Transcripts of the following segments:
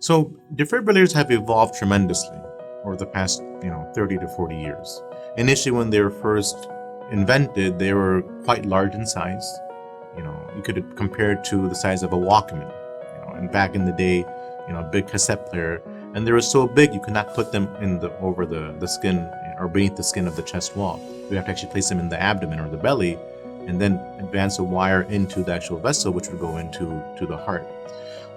So defibrillators have evolved tremendously over the past, 30 to 40 years. Initially, when they were first invented, they were quite large in size. You could compare it to the size of a Walkman. And back in the day, a big cassette player, and they were so big you could not put them over the skin or beneath the skin of the chest wall. You have to actually place them in the abdomen or the belly, and then advance a wire into the actual vessel, which would go into the heart.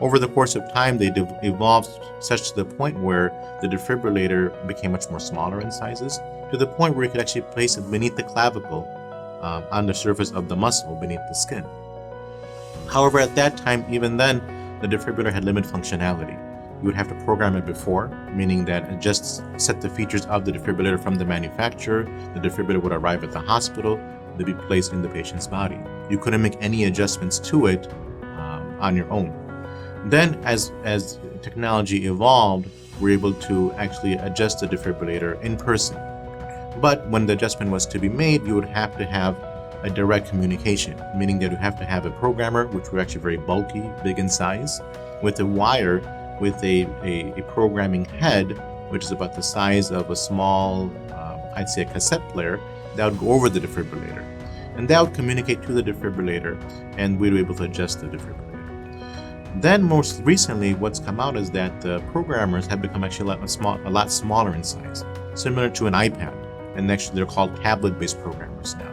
Over the course of time, they evolved such to the point where the defibrillator became much more smaller in sizes, to the point where you could actually place it beneath the clavicle on the surface of the muscle beneath the skin. However, at that time, even then, the defibrillator had limited functionality. You would have to program it before, meaning that it just set the features of the defibrillator from the manufacturer. The defibrillator would arrive at the hospital, to be placed in the patient's body. You couldn't make any adjustments to it on your own. Then, as technology evolved, we're able to actually adjust the defibrillator in person. But when the adjustment was to be made, you would have to have a direct communication, meaning that you have to have a programmer, which were actually very bulky, big in size, with a wire with a programming head, which is about the size of a small, I'd say a cassette player, that would go over the defibrillator. And that would communicate to the defibrillator, and we were able to adjust the defibrillator. Then most recently, what's come out is that the programmers have become actually a lot smaller in size, similar to an iPad. And actually they're called tablet-based programmers now.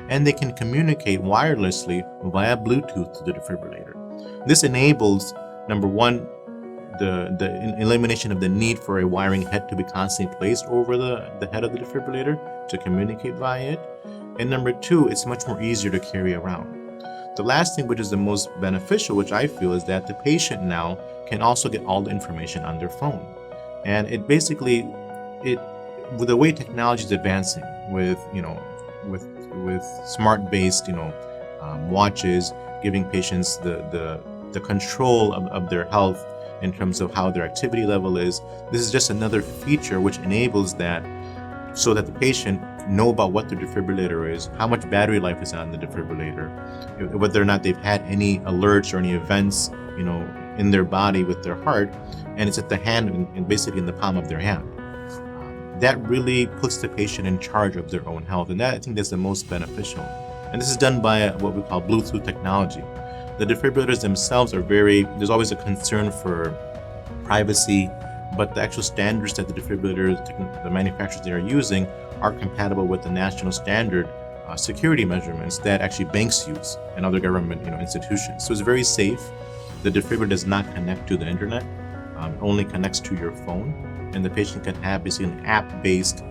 And they can communicate wirelessly via Bluetooth to the defibrillator. This enables, number one, the elimination of the need for a wiring head to be constantly placed over the head of the defibrillator to communicate via it. And number two, it's much more easier to carry around. The last thing, which is the most beneficial, which I feel, is that the patient now can also get all the information on their phone. And it basically, with the way technology is advancing, with smart-based, watches, giving patients the control of their health in terms of how their activity level is. This is just another feature which enables that, so that the patient know about what their defibrillator is, how much battery life is on the defibrillator, whether or not they've had any alerts or any events, in their body with their heart, and it's at the hand and basically in the palm of their hand. That really puts the patient in charge of their own health, and that, I think, that's the most beneficial. And this is done by what we call Bluetooth technology. The defibrillators themselves are there's always a concern for privacy, but the actual standards that the defibrillators, the manufacturers they are using, are compatible with the national standard security measurements that actually banks use and other government institutions. So it's very safe. The defibrillator does not connect to the internet. It only connects to your phone, and the patient can have basically an app-based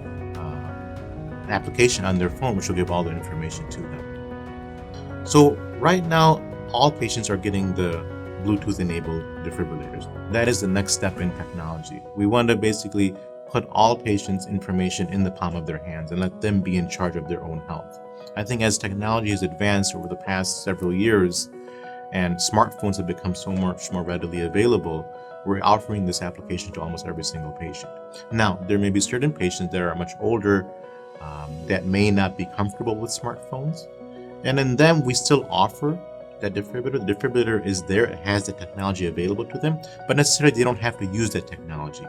application on their phone, which will give all the information to them. So right now, all patients are getting the Bluetooth-enabled defibrillators. That is the next step in technology. We want to basically put all patients' information in the palm of their hands and let them be in charge of their own health. I think as technology has advanced over the past several years and smartphones have become so much more readily available, we're offering this application to almost every single patient. Now, there may be certain patients that are much older that may not be comfortable with smartphones, and in them we still offer that defibrillator. The defibrillator is there, it has the technology available to them, but necessarily they don't have to use that technology.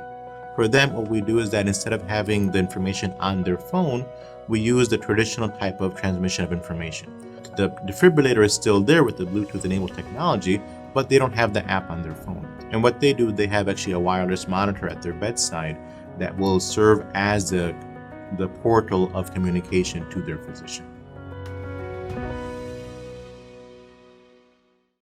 For them, what we do is that instead of having the information on their phone, we use the traditional type of transmission of information. The defibrillator is still there with the Bluetooth-enabled technology, but they don't have the app on their phone. And what they do, they have actually a wireless monitor at their bedside that will serve as the portal of communication to their physician.